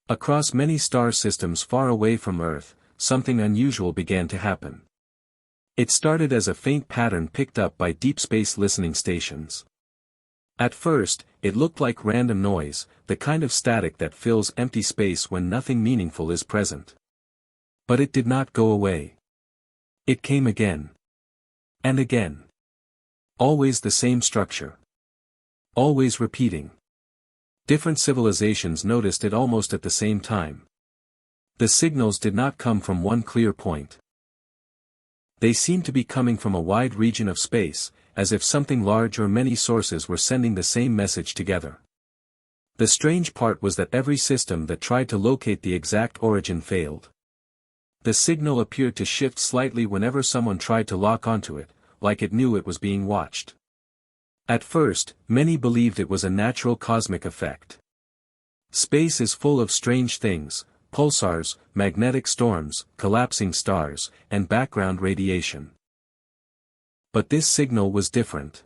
Across many star systems far away from Earth, something unusual began to happen. It started as a faint pattern picked up by deep space listening stations. At first, it looked like random noise, the kind of static that fills empty space when nothing meaningful is present. But it did not go away. It came again. And again. Always the same structure. Always repeating. Different civilizations noticed it almost at the same time. The signals did not come from one clear point. They seemed to be coming from a wide region of space, as if something large or many sources were sending the same message together. The strange part was that every system that tried to locate the exact origin failed. The signal appeared to shift slightly whenever someone tried to lock onto it, like it knew it was being watched. At first, many believed it was a natural cosmic effect. Space is full of strange things: pulsars, magnetic storms, collapsing stars, and background radiation. But this signal was different.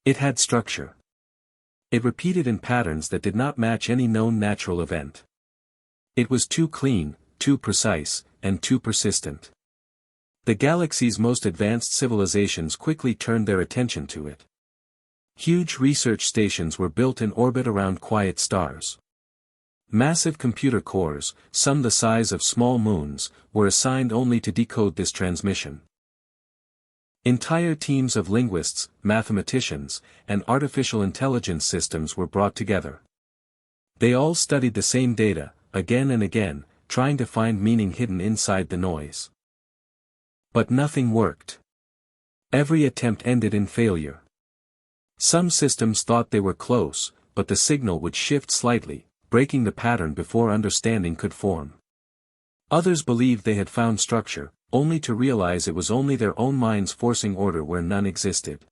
It had structure. It repeated in patterns that did not match any known natural event. It was too clean, too precise, and too persistent. The galaxy's most advanced civilizations quickly turned their attention to it. Huge research stations were built in orbit around quiet stars. Massive computer cores, some the size of small moons, were assigned only to decode this transmission. Entire teams of linguists, mathematicians, and artificial intelligence systems were brought together. They all studied the same data, again and again, trying to find meaning hidden inside the noise. But nothing worked. Every attempt ended in failure. Some systems thought they were close, but the signal would shift slightly, breaking the pattern before understanding could form. Others believed they had found structure, only to realize it was only their own minds forcing order where none existed.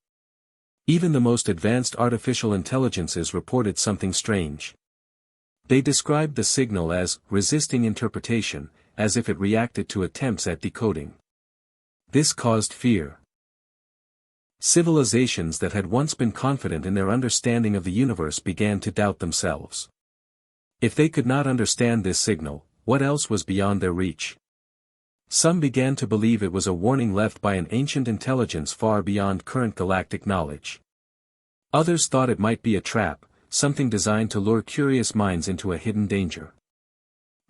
Even the most advanced artificial intelligences reported something strange. They described the signal as resisting interpretation, as if it reacted to attempts at decoding. This caused fear. Civilizations that had once been confident in their understanding of the universe began to doubt themselves. If they could not understand this signal, what else was beyond their reach? Some began to believe it was a warning left by an ancient intelligence far beyond current galactic knowledge. Others thought it might be a trap, something designed to lure curious minds into a hidden danger.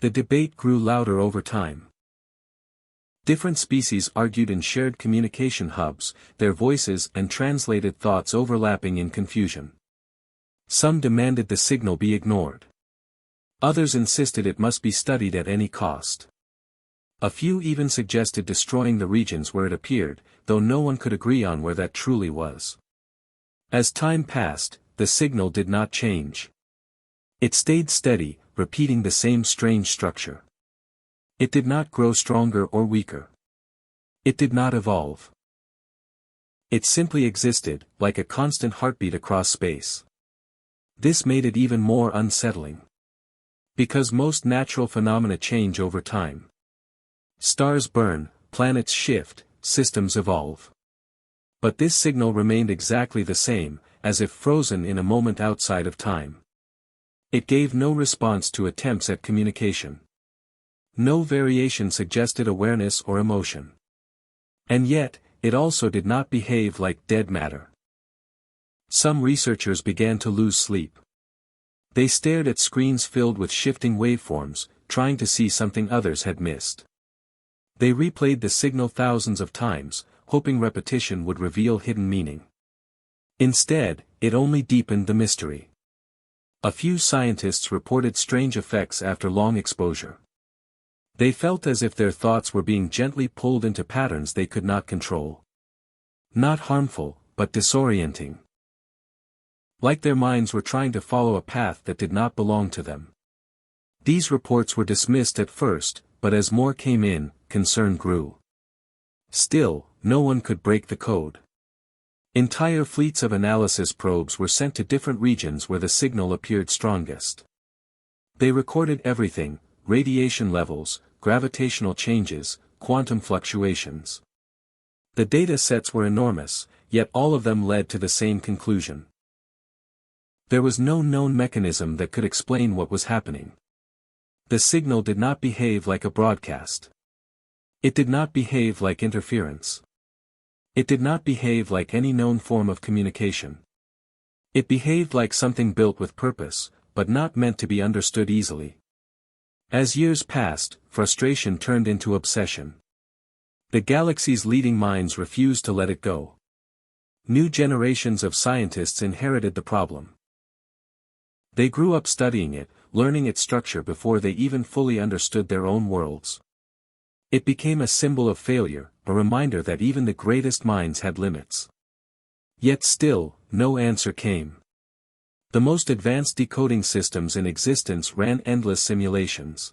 The debate grew louder over time. Different species argued in shared communication hubs, their voices and translated thoughts overlapping in confusion. Some demanded the signal be ignored. Others insisted it must be studied at any cost. A few even suggested destroying the regions where it appeared, though no one could agree on where that truly was. As time passed, the signal did not change. It stayed steady, repeating the same strange structure. It did not grow stronger or weaker. It did not evolve. It simply existed, like a constant heartbeat across space. This made it even more unsettling. Because most natural phenomena change over time. Stars burn, planets shift, systems evolve. But this signal remained exactly the same, as if frozen in a moment outside of time. It gave no response to attempts at communication. No variation suggested awareness or emotion. And yet, it also did not behave like dead matter. Some researchers began to lose sleep. They stared at screens filled with shifting waveforms, trying to see something others had missed. They replayed the signal thousands of times, hoping repetition would reveal hidden meaning. Instead, it only deepened the mystery. A few scientists reported strange effects after long exposure. They felt as if their thoughts were being gently pulled into patterns they could not control. Not harmful, but disorienting. Like their minds were trying to follow a path that did not belong to them. These reports were dismissed at first, but as more came in, concern grew. Still, no one could break the code. Entire fleets of analysis probes were sent to different regions where the signal appeared strongest. They recorded everything: radiation levels, gravitational changes, quantum fluctuations. The data sets were enormous, yet all of them led to the same conclusion. There was no known mechanism that could explain what was happening. The signal did not behave like a broadcast. It did not behave like interference. It did not behave like any known form of communication. It behaved like something built with purpose, but not meant to be understood easily. As years passed, frustration turned into obsession. The galaxy's leading minds refused to let it go. New generations of scientists inherited the problem. They grew up studying it, learning its structure before they even fully understood their own worlds. It became a symbol of failure, a reminder that even the greatest minds had limits. Yet still, no answer came. The most advanced decoding systems in existence ran endless simulations.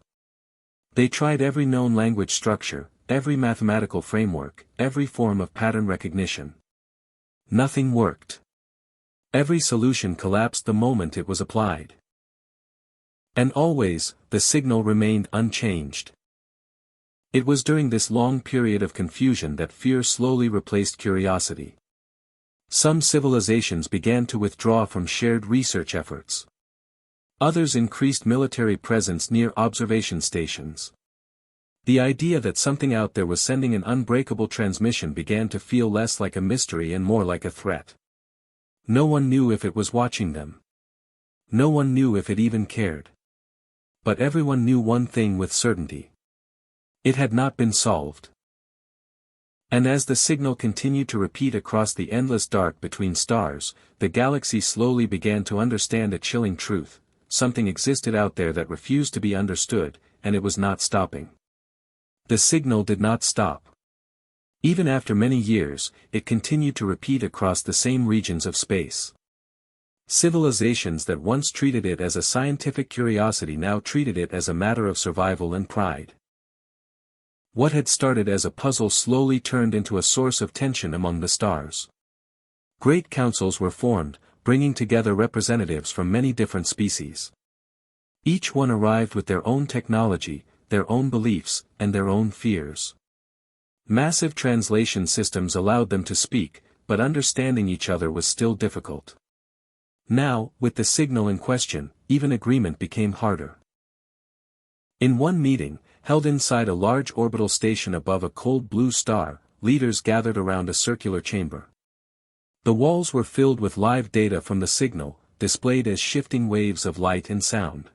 They tried every known language structure, every mathematical framework, every form of pattern recognition. Nothing worked. Every solution collapsed the moment it was applied. And always, the signal remained unchanged. It was during this long period of confusion that fear slowly replaced curiosity. Some civilizations began to withdraw from shared research efforts. Others increased military presence near observation stations. The idea that something out there was sending an unbreakable transmission began to feel less like a mystery and more like a threat. No one knew if it was watching them. No one knew if it even cared. But everyone knew one thing with certainty. It had not been solved. And as the signal continued to repeat across the endless dark between stars, the galaxy slowly began to understand a chilling truth: something existed out there that refused to be understood, and it was not stopping. The signal did not stop. Even after many years, it continued to repeat across the same regions of space. Civilizations that once treated it as a scientific curiosity now treated it as a matter of survival and pride. What had started as a puzzle slowly turned into a source of tension among the stars. Great councils were formed, bringing together representatives from many different species. Each one arrived with their own technology, their own beliefs, and their own fears. Massive translation systems allowed them to speak, but understanding each other was still difficult. Now, with the signal in question, even agreement became harder. In one meeting, held inside a large orbital station above a cold blue star, leaders gathered around a circular chamber. The walls were filled with live data from the signal, displayed as shifting waves of light and sound.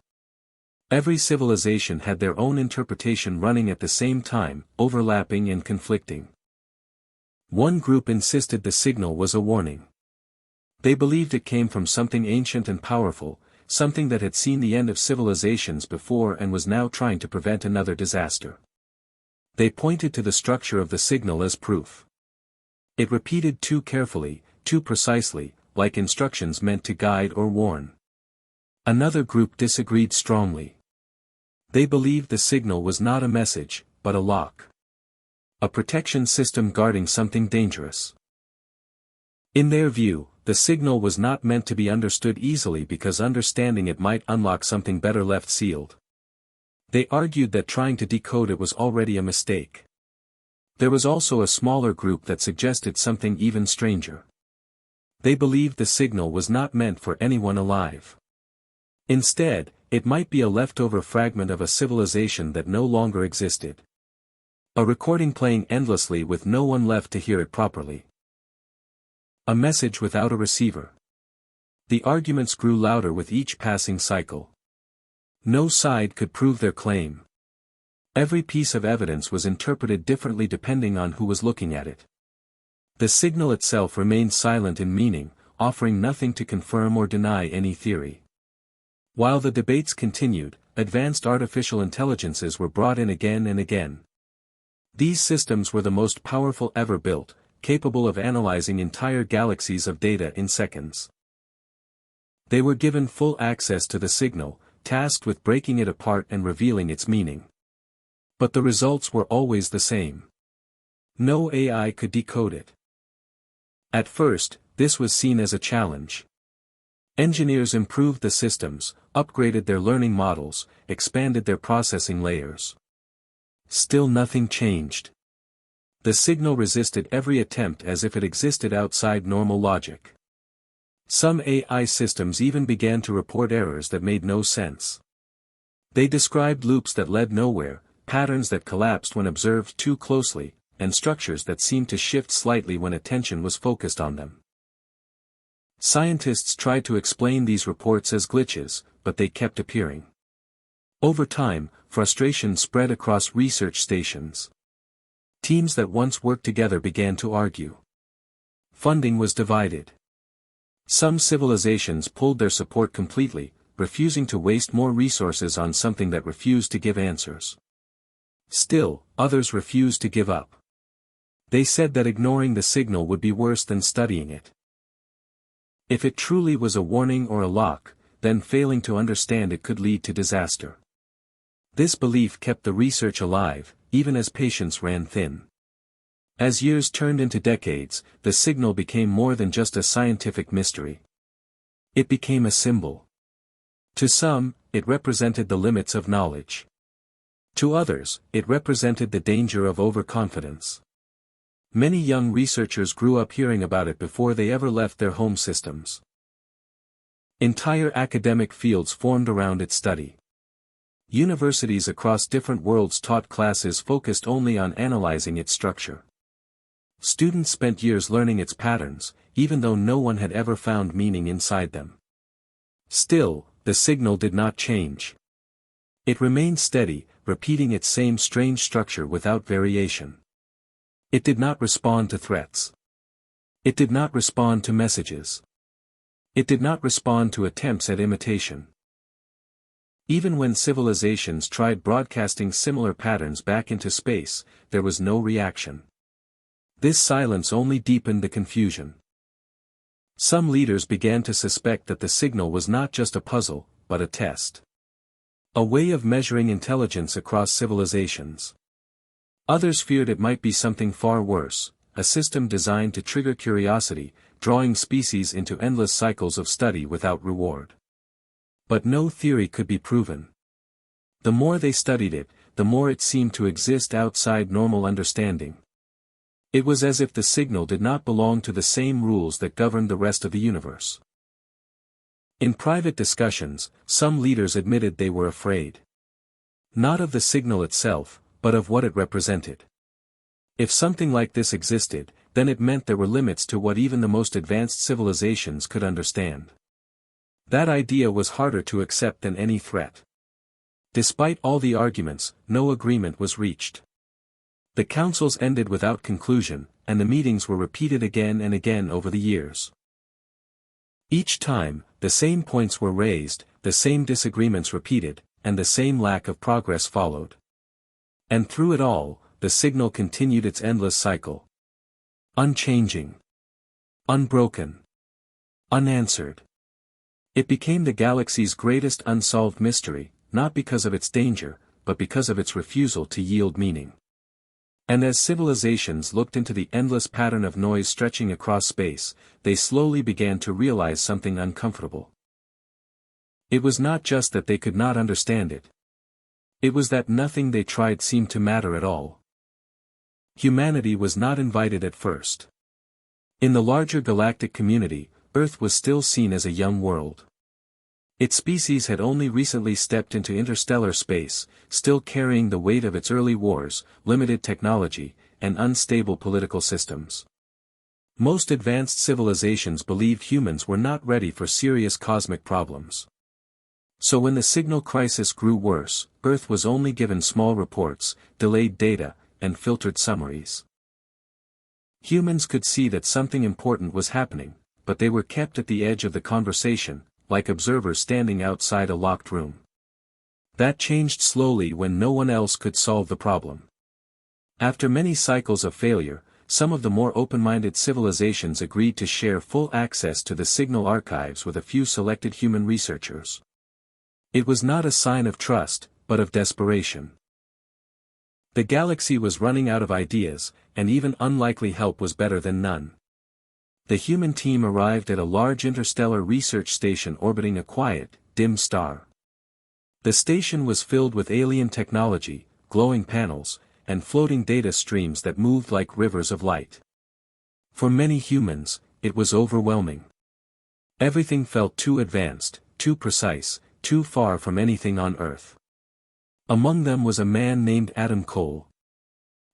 Every civilization had their own interpretation running at the same time, overlapping and conflicting. One group insisted the signal was a warning. They believed it came from something ancient and powerful, something that had seen the end of civilizations before and was now trying to prevent another disaster. They pointed to the structure of the signal as proof. It repeated too carefully, too precisely, like instructions meant to guide or warn. Another group disagreed strongly. They believed the signal was not a message, but a lock. A protection system guarding something dangerous. In their view, the signal was not meant to be understood easily because understanding it might unlock something better left sealed. They argued that trying to decode it was already a mistake. There was also a smaller group that suggested something even stranger. They believed the signal was not meant for anyone alive. Instead, it might be a leftover fragment of a civilization that no longer existed. A recording playing endlessly with no one left to hear it properly. A message without a receiver. The arguments grew louder with each passing cycle. No side could prove their claim. Every piece of evidence was interpreted differently depending on who was looking at it. The signal itself remained silent in meaning, offering nothing to confirm or deny any theory. While the debates continued, advanced artificial intelligences were brought in again and again. These systems were the most powerful ever built, capable of analyzing entire galaxies of data in seconds. They were given full access to the signal, tasked with breaking it apart and revealing its meaning. But the results were always the same. No AI could decode it. At first, this was seen as a challenge. Engineers improved the systems, upgraded their learning models, expanded their processing layers. Still nothing changed. The signal resisted every attempt as if it existed outside normal logic. Some AI systems even began to report errors that made no sense. They described loops that led nowhere, patterns that collapsed when observed too closely, and structures that seemed to shift slightly when attention was focused on them. Scientists tried to explain these reports as glitches, but they kept appearing. Over time, frustration spread across research stations. Teams that once worked together began to argue. Funding was divided. Some civilizations pulled their support completely, refusing to waste more resources on something that refused to give answers. Still, others refused to give up. They said that ignoring the signal would be worse than studying it. If it truly was a warning or a lock, then failing to understand it could lead to disaster. This belief kept the research alive, even as patience ran thin. As years turned into decades, the signal became more than just a scientific mystery. It became a symbol. To some, it represented the limits of knowledge. To others, it represented the danger of overconfidence. Many young researchers grew up hearing about it before they ever left their home systems. Entire academic fields formed around its study. Universities across different worlds taught classes focused only on analyzing its structure. Students spent years learning its patterns, even though no one had ever found meaning inside them. Still, the signal did not change. It remained steady, repeating its same strange structure without variation. It did not respond to threats. It did not respond to messages. It did not respond to attempts at imitation. Even when civilizations tried broadcasting similar patterns back into space, there was no reaction. This silence only deepened the confusion. Some leaders began to suspect that the signal was not just a puzzle, but a test. A way of measuring intelligence across civilizations. Others feared it might be something far worse, a system designed to trigger curiosity, drawing species into endless cycles of study without reward. But no theory could be proven. The more they studied it, the more it seemed to exist outside normal understanding. It was as if the signal did not belong to the same rules that governed the rest of the universe. In private discussions, some leaders admitted they were afraid. Not of the signal itself, but of what it represented. If something like this existed, then it meant there were limits to what even the most advanced civilizations could understand. That idea was harder to accept than any threat. Despite all the arguments, no agreement was reached. The councils ended without conclusion, and the meetings were repeated again and again over the years. Each time, the same points were raised, the same disagreements repeated, and the same lack of progress followed. And through it all, the signal continued its endless cycle. Unchanging. Unbroken. Unanswered. It became the galaxy's greatest unsolved mystery, not because of its danger, but because of its refusal to yield meaning. And as civilizations looked into the endless pattern of noise stretching across space, they slowly began to realize something uncomfortable. It was not just that they could not understand it. It was that nothing they tried seemed to matter at all. Humanity was not invited at first. In the larger galactic community, Earth was still seen as a young world. Its species had only recently stepped into interstellar space, still carrying the weight of its early wars, limited technology, and unstable political systems. Most advanced civilizations believed humans were not ready for serious cosmic problems. So when the signal crisis grew worse, Earth was only given small reports, delayed data, and filtered summaries. Humans could see that something important was happening, but they were kept at the edge of the conversation, like observers standing outside a locked room. That changed slowly when no one else could solve the problem. After many cycles of failure, some of the more open-minded civilizations agreed to share full access to the signal archives with a few selected human researchers. It was not a sign of trust, but of desperation. The galaxy was running out of ideas, and even unlikely help was better than none. The human team arrived at a large interstellar research station orbiting a quiet, dim star. The station was filled with alien technology, glowing panels, and floating data streams that moved like rivers of light. For many humans, it was overwhelming. Everything felt too advanced, too precise, too far from anything on Earth. Among them was a man named Adam Cole.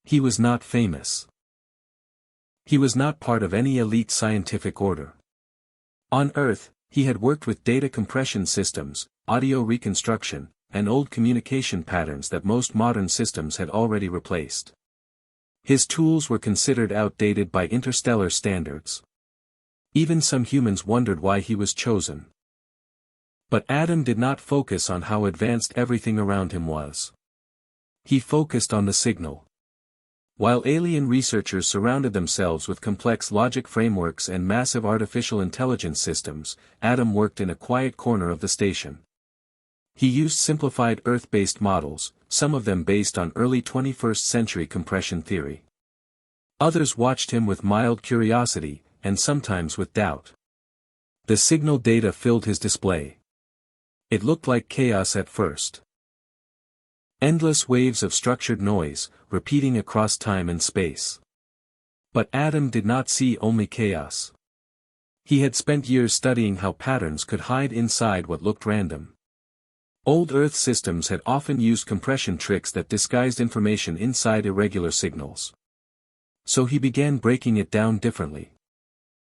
He was not famous. He was not part of any elite scientific order. On Earth, he had worked with data compression systems, audio reconstruction, and old communication patterns that most modern systems had already replaced. His tools were considered outdated by interstellar standards. Even some humans wondered why he was chosen. But Adam did not focus on how advanced everything around him was. He focused on the signal. While alien researchers surrounded themselves with complex logic frameworks and massive artificial intelligence systems, Adam worked in a quiet corner of the station. He used simplified Earth-based models, some of them based on early 21st century compression theory. Others watched him with mild curiosity, and sometimes with doubt. The signal data filled his display. It looked like chaos at first. Endless waves of structured noise, repeating across time and space. But Adam did not see only chaos. He had spent years studying how patterns could hide inside what looked random. Old Earth systems had often used compression tricks that disguised information inside irregular signals. So he began breaking it down differently.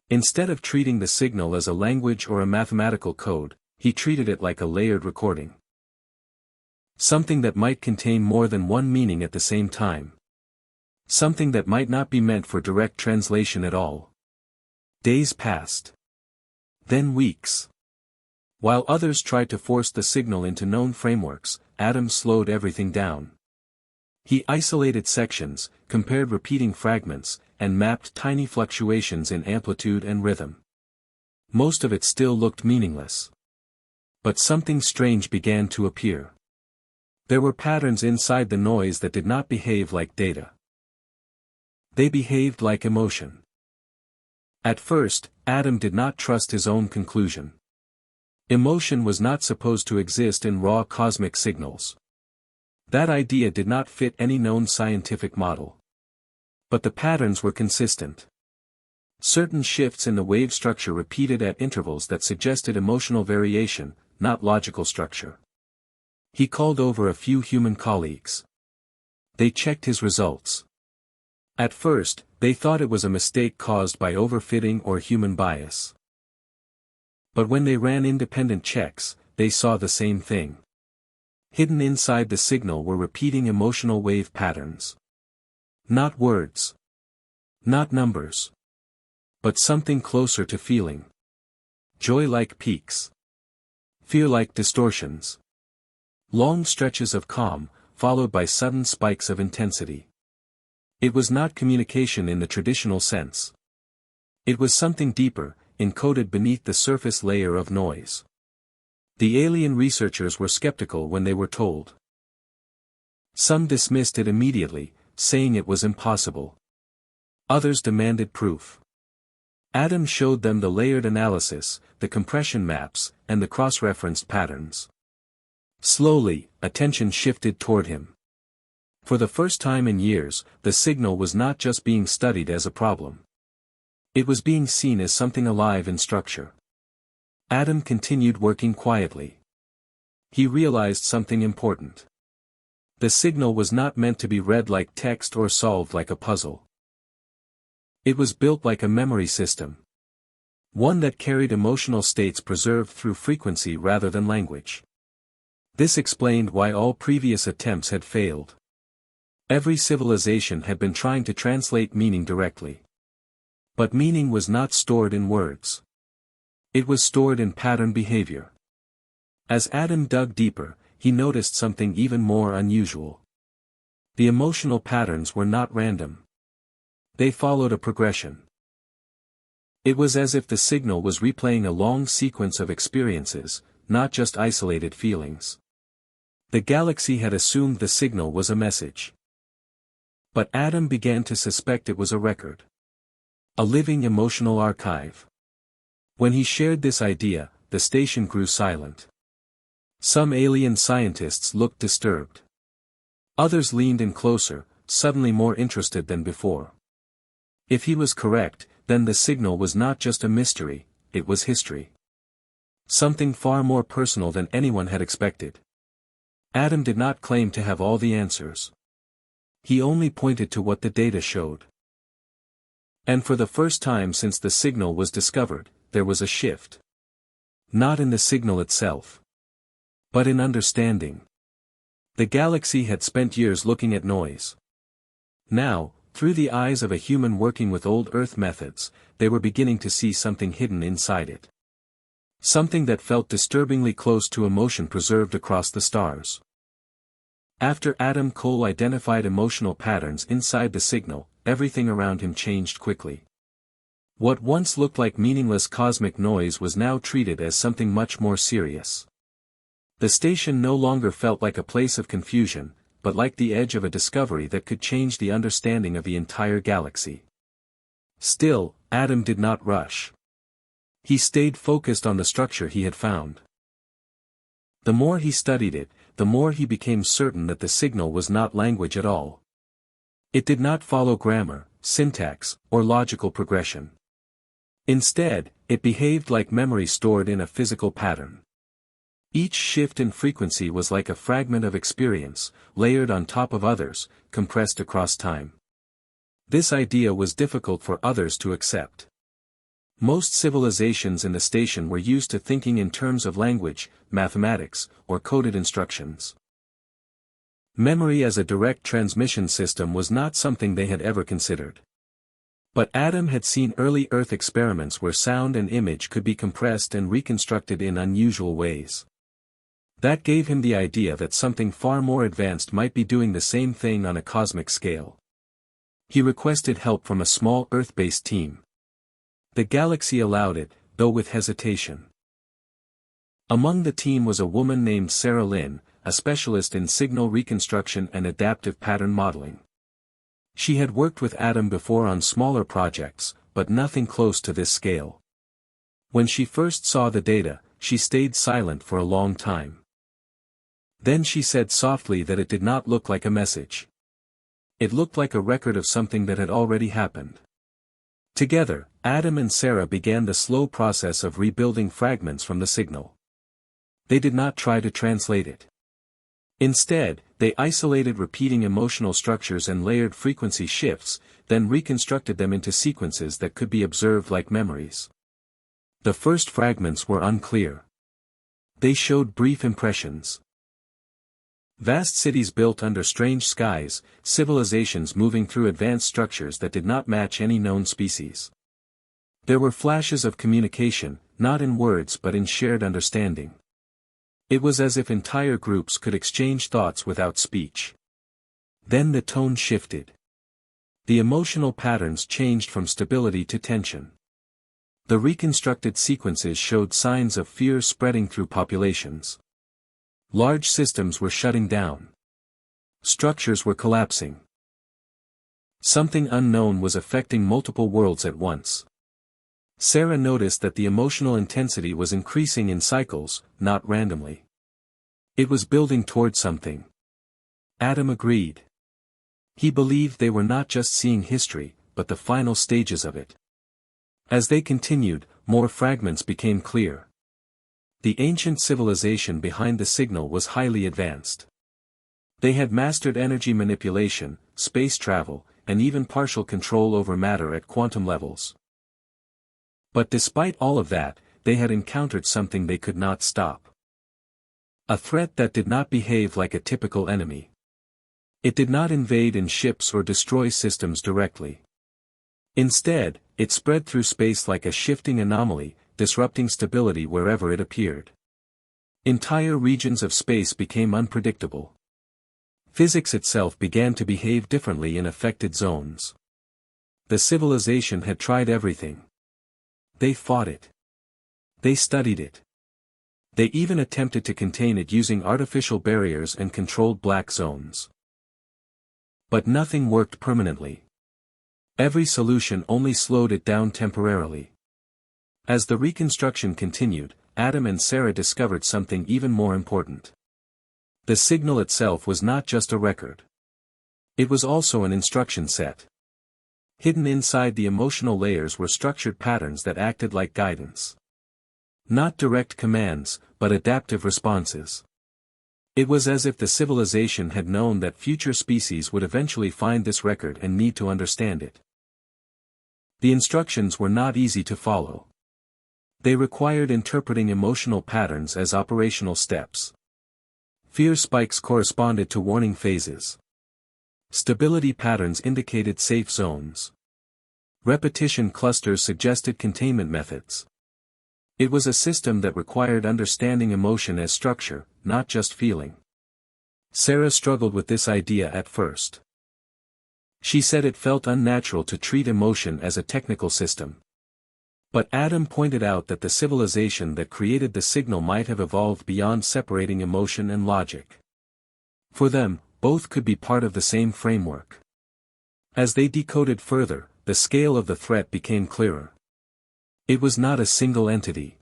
Instead of treating the signal as a language or a mathematical code, he treated it like a layered recording. Something that might contain more than one meaning at the same time. Something that might not be meant for direct translation at all. Days passed. Then weeks. While others tried to force the signal into known frameworks, Adam slowed everything down. He isolated sections, compared repeating fragments, and mapped tiny fluctuations in amplitude and rhythm. Most of it still looked meaningless. But something strange began to appear. There were patterns inside the noise that did not behave like data. They behaved like emotion. At first, Adam did not trust his own conclusion. Emotion was not supposed to exist in raw cosmic signals. That idea did not fit any known scientific model. But the patterns were consistent. Certain shifts in the wave structure repeated at intervals that suggested emotional variation, not logical structure. He called over a few human colleagues. They checked his results. At first, they thought it was a mistake caused by overfitting or human bias. But when they ran independent checks, they saw the same thing. Hidden inside the signal were repeating emotional wave patterns. Not words. Not numbers. But something closer to feeling. Joy-like peaks. Fear-like distortions. Long stretches of calm, followed by sudden spikes of intensity. It was not communication in the traditional sense. It was something deeper, encoded beneath the surface layer of noise. The alien researchers were skeptical when they were told. Some dismissed it immediately, saying it was impossible. Others demanded proof. Adam showed them the layered analysis, the compression maps, and the cross-referenced patterns. Slowly, attention shifted toward him. For the first time in years, the signal was not just being studied as a problem. It was being seen as something alive in structure. Adam continued working quietly. He realized something important. The signal was not meant to be read like text or solved like a puzzle. It was built like a memory system. One that carried emotional states preserved through frequency rather than language. This explained why all previous attempts had failed. Every civilization had been trying to translate meaning directly. But meaning was not stored in words. It was stored in pattern behavior. As Adam dug deeper, he noticed something even more unusual. The emotional patterns were not random. They followed a progression. It was as if the signal was replaying a long sequence of experiences, not just isolated feelings. The galaxy had assumed the signal was a message. But Adam began to suspect it was a record. A living emotional archive. When he shared this idea, the station grew silent. Some alien scientists looked disturbed. Others leaned in closer, suddenly more interested than before. If he was correct, then the signal was not just a mystery, it was history. Something far more personal than anyone had expected. Adam did not claim to have all the answers. He only pointed to what the data showed. And for the first time since the signal was discovered, there was a shift. Not in the signal itself, but in understanding. The galaxy had spent years looking at noise. Now, through the eyes of a human working with old Earth methods, they were beginning to see something hidden inside it. Something that felt disturbingly close to emotion preserved across the stars. After Adam Cole identified emotional patterns inside the signal, everything around him changed quickly. What once looked like meaningless cosmic noise was now treated as something much more serious. The station no longer felt like a place of confusion, but like the edge of a discovery that could change the understanding of the entire galaxy. Still, Adam did not rush. He stayed focused on the structure he had found. The more he studied it, the more he became certain that the signal was not language at all. It did not follow grammar, syntax, or logical progression. Instead, it behaved like memory stored in a physical pattern. Each shift in frequency was like a fragment of experience, layered on top of others, compressed across time. This idea was difficult for others to accept. Most civilizations in the station were used to thinking in terms of language, mathematics, or coded instructions. Memory as a direct transmission system was not something they had ever considered. But Adam had seen early Earth experiments where sound and image could be compressed and reconstructed in unusual ways. That gave him the idea that something far more advanced might be doing the same thing on a cosmic scale. He requested help from a small Earth-based team. The galaxy allowed it, though with hesitation. Among the team was a woman named Sarah Lynn, a specialist in signal reconstruction and adaptive pattern modeling. She had worked with Adam before on smaller projects, but nothing close to this scale. When she first saw the data, she stayed silent for a long time. Then she said softly that it did not look like a message. It looked like a record of something that had already happened. Together, Adam and Sarah began the slow process of rebuilding fragments from the signal. They did not try to translate it. Instead, they isolated repeating emotional structures and layered frequency shifts, then reconstructed them into sequences that could be observed like memories. The first fragments were unclear. They showed brief impressions. Vast cities built under strange skies, civilizations moving through advanced structures that did not match any known species. There were flashes of communication, not in words but in shared understanding. It was as if entire groups could exchange thoughts without speech. Then the tone shifted. The emotional patterns changed from stability to tension. The reconstructed sequences showed signs of fear spreading through populations. Large systems were shutting down. Structures were collapsing. Something unknown was affecting multiple worlds at once. Sarah noticed that the emotional intensity was increasing in cycles, not randomly. It was building toward something. Adam agreed. He believed they were not just seeing history, but the final stages of it. As they continued, more fragments became clear. The ancient civilization behind the signal was highly advanced. They had mastered energy manipulation, space travel, and even partial control over matter at quantum levels. But despite all of that, they had encountered something they could not stop. A threat that did not behave like a typical enemy. It did not invade in ships or destroy systems directly. Instead, it spread through space like a shifting anomaly, disrupting stability wherever it appeared. Entire regions of space became unpredictable. Physics itself began to behave differently in affected zones. The civilization had tried everything. They fought it. They studied it. They even attempted to contain it using artificial barriers and controlled black zones. But nothing worked permanently. Every solution only slowed it down temporarily. As the reconstruction continued, Adam and Sarah discovered something even more important. The signal itself was not just a record. It was also an instruction set. Hidden inside the emotional layers were structured patterns that acted like guidance. Not direct commands, but adaptive responses. It was as if the civilization had known that future species would eventually find this record and need to understand it. The instructions were not easy to follow. They required interpreting emotional patterns as operational steps. Fear spikes corresponded to warning phases. Stability patterns indicated safe zones. Repetition clusters suggested containment methods. It was a system that required understanding emotion as structure, not just feeling. Sarah struggled with this idea at first. She said it felt unnatural to treat emotion as a technical system. But Adam pointed out that the civilization that created the signal might have evolved beyond separating emotion and logic. For them, both could be part of the same framework. As they decoded further, the scale of the threat became clearer. It was not a single entity.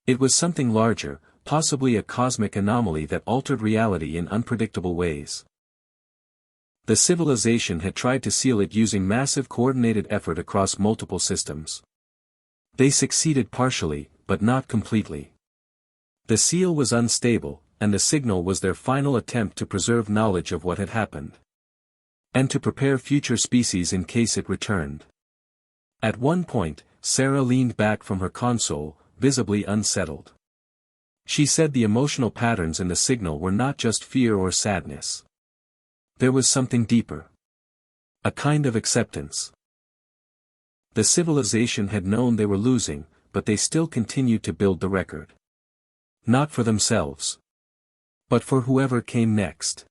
It was something larger, possibly a cosmic anomaly that altered reality in unpredictable ways. The civilization had tried to seal it using massive coordinated effort across multiple systems. They succeeded partially, but not completely. The seal was unstable, and the signal was their final attempt to preserve knowledge of what had happened. And to prepare future species in case it returned. At one point, Sarah leaned back from her console, visibly unsettled. She said the emotional patterns in the signal were not just fear or sadness. There was something deeper. A kind of acceptance. The civilization had known they were losing, but they still continued to build the record. Not for themselves. But for whoever came next.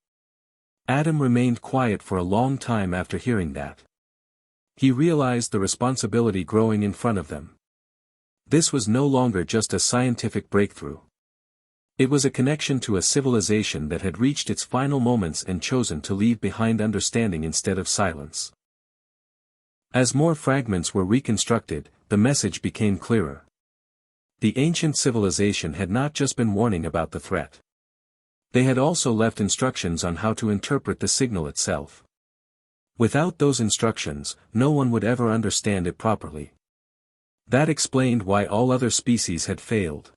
Adam remained quiet for a long time after hearing that. He realized the responsibility growing in front of them. This was no longer just a scientific breakthrough. It was a connection to a civilization that had reached its final moments and chosen to leave behind understanding instead of silence. As more fragments were reconstructed, the message became clearer. The ancient civilization had not just been warning about the threat. They had also left instructions on how to interpret the signal itself. Without those instructions, no one would ever understand it properly. That explained why all other species had failed.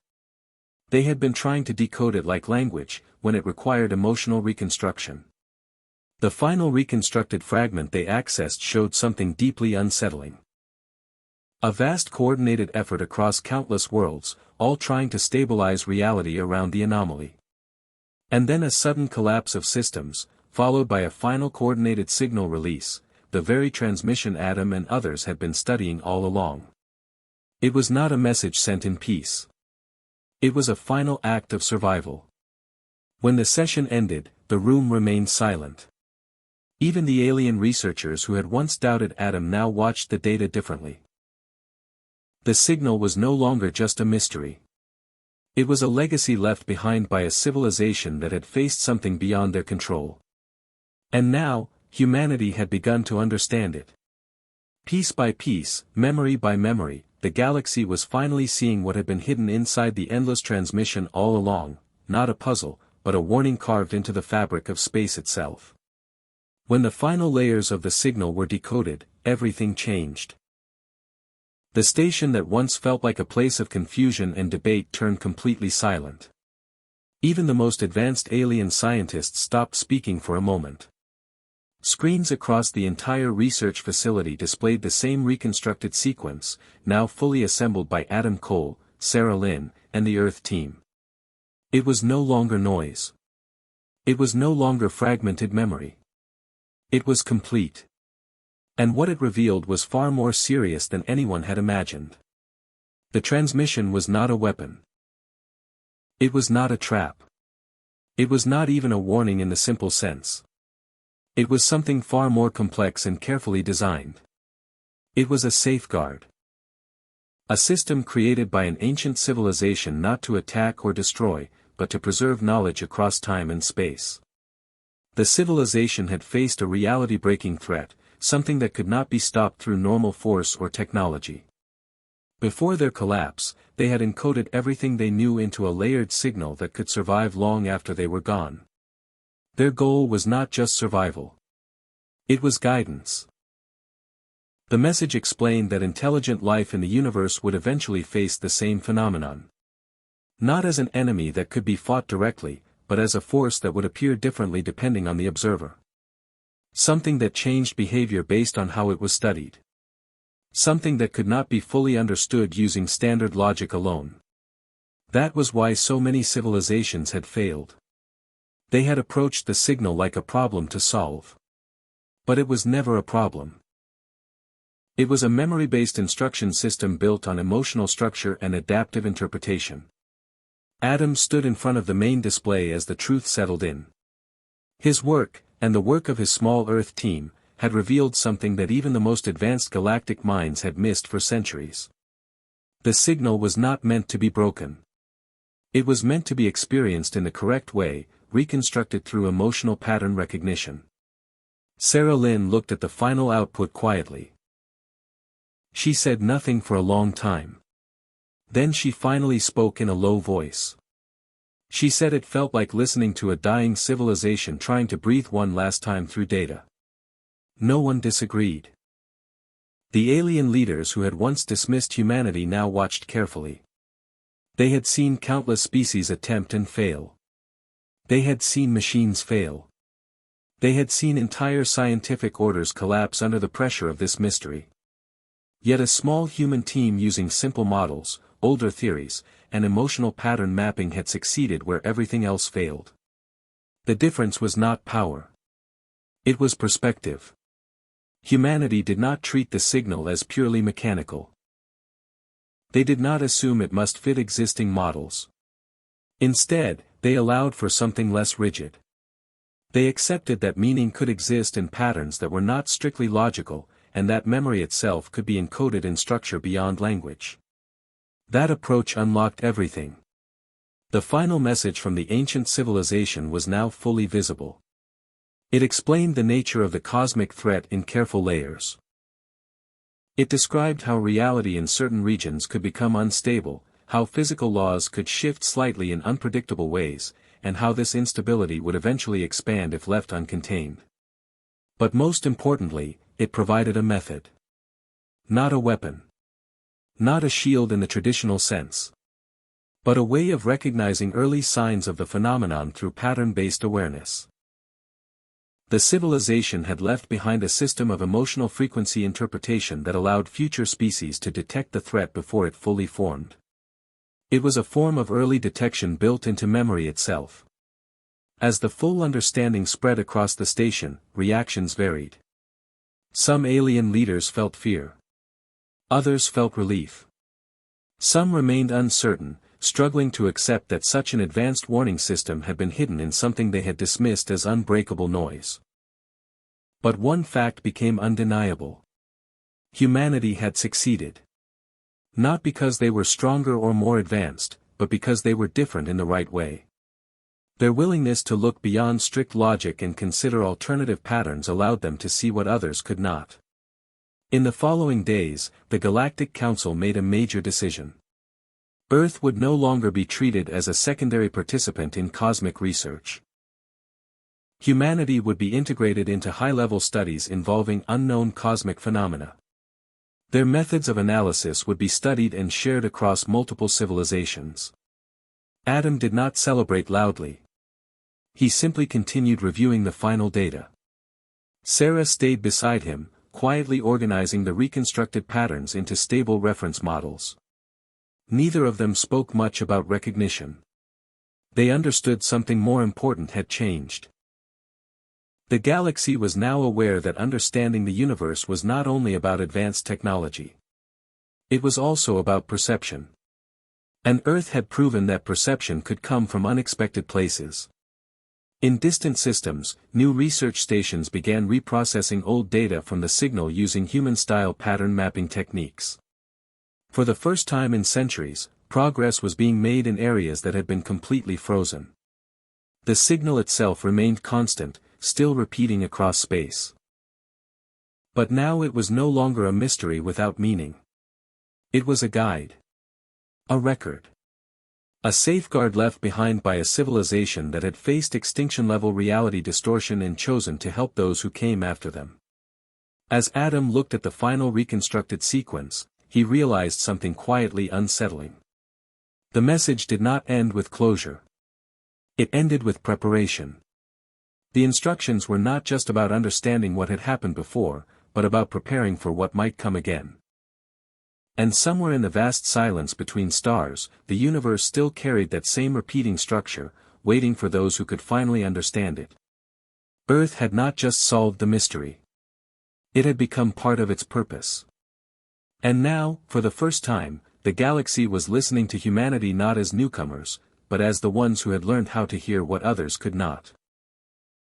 They had been trying to decode it like language, when it required emotional reconstruction. The final reconstructed fragment they accessed showed something deeply unsettling. A vast coordinated effort across countless worlds, all trying to stabilize reality around the anomaly. And then a sudden collapse of systems, followed by a final coordinated signal release, the very transmission Adam and others had been studying all along. It was not a message sent in peace. It was a final act of survival. When the session ended, the room remained silent. Even the alien researchers who had once doubted Adam now watched the data differently. The signal was no longer just a mystery. It was a legacy left behind by a civilization that had faced something beyond their control. And now, humanity had begun to understand it. Piece by piece, memory by memory, the galaxy was finally seeing what had been hidden inside the endless transmission all along, not a puzzle, but a warning carved into the fabric of space itself. When the final layers of the signal were decoded, everything changed. The station that once felt like a place of confusion and debate turned completely silent. Even the most advanced alien scientists stopped speaking for a moment. Screens across the entire research facility displayed the same reconstructed sequence, now fully assembled by Adam Cole, Sarah Lynn, and the Earth team. It was no longer noise. It was no longer fragmented memory. It was complete. And what it revealed was far more serious than anyone had imagined. The transmission was not a weapon. It was not a trap. It was not even a warning in the simple sense. It was something far more complex and carefully designed. It was a safeguard. A system created by an ancient civilization not to attack or destroy, but to preserve knowledge across time and space. The civilization had faced a reality-breaking threat, something that could not be stopped through normal force or technology. Before their collapse, they had encoded everything they knew into a layered signal that could survive long after they were gone. Their goal was not just survival. It was guidance. The message explained that intelligent life in the universe would eventually face the same phenomenon. Not as an enemy that could be fought directly, but as a force that would appear differently depending on the observer. Something that changed behavior based on how it was studied. Something that could not be fully understood using standard logic alone. That was why so many civilizations had failed. They had approached the signal like a problem to solve. But it was never a problem. It was a memory-based instruction system built on emotional structure and adaptive interpretation. Adam stood in front of the main display as the truth settled in. His work, and the work of his small Earth team, had revealed something that even the most advanced galactic minds had missed for centuries. The signal was not meant to be broken. It was meant to be experienced in the correct way, reconstructed through emotional pattern recognition. Sarah Lynn looked at the final output quietly. She said nothing for a long time. Then she finally spoke in a low voice. She said it felt like listening to a dying civilization trying to breathe one last time through data. No one disagreed. The alien leaders who had once dismissed humanity now watched carefully. They had seen countless species attempt and fail. They had seen machines fail. They had seen entire scientific orders collapse under the pressure of this mystery. Yet a small human team using simple models, older theories, and emotional pattern mapping had succeeded where everything else failed. The difference was not power. It was perspective. Humanity did not treat the signal as purely mechanical. They did not assume it must fit existing models. Instead, they allowed for something less rigid. They accepted that meaning could exist in patterns that were not strictly logical, and that memory itself could be encoded in structure beyond language. That approach unlocked everything. The final message from the ancient civilization was now fully visible. It explained the nature of the cosmic threat in careful layers. It described how reality in certain regions could become unstable, how physical laws could shift slightly in unpredictable ways, and how this instability would eventually expand if left uncontained. But most importantly, it provided a method. Not a weapon. Not a shield in the traditional sense. But a way of recognizing early signs of the phenomenon through pattern-based awareness. The civilization had left behind a system of emotional frequency interpretation that allowed future species to detect the threat before it fully formed. It was a form of early detection built into memory itself. As the full understanding spread across the station, reactions varied. Some alien leaders felt fear. Others felt relief. Some remained uncertain, struggling to accept that such an advanced warning system had been hidden in something they had dismissed as unbreakable noise. But one fact became undeniable. Humanity had succeeded. Not because they were stronger or more advanced, but because they were different in the right way. Their willingness to look beyond strict logic and consider alternative patterns allowed them to see what others could not. In the following days, the Galactic Council made a major decision. Earth would no longer be treated as a secondary participant in cosmic research. Humanity would be integrated into high-level studies involving unknown cosmic phenomena. Their methods of analysis would be studied and shared across multiple civilizations. Adam did not celebrate loudly. He simply continued reviewing the final data. Sarah stayed beside him, quietly organizing the reconstructed patterns into stable reference models. Neither of them spoke much about recognition. They understood something more important had changed. The galaxy was now aware that understanding the universe was not only about advanced technology. It was also about perception. And Earth had proven that perception could come from unexpected places. In distant systems, new research stations began reprocessing old data from the signal using human-style pattern mapping techniques. For the first time in centuries, progress was being made in areas that had been completely frozen. The signal itself remained constant, still repeating across space. But now it was no longer a mystery without meaning. It was a guide. A record. A safeguard left behind by a civilization that had faced extinction-level reality distortion and chosen to help those who came after them. As Adam looked at the final reconstructed sequence, he realized something quietly unsettling. The message did not end with closure. It ended with preparation. The instructions were not just about understanding what had happened before, but about preparing for what might come again. And somewhere in the vast silence between stars, the universe still carried that same repeating structure, waiting for those who could finally understand it. Earth had not just solved the mystery. It had become part of its purpose. And now, for the first time, the galaxy was listening to humanity not as newcomers, but as the ones who had learned how to hear what others could not.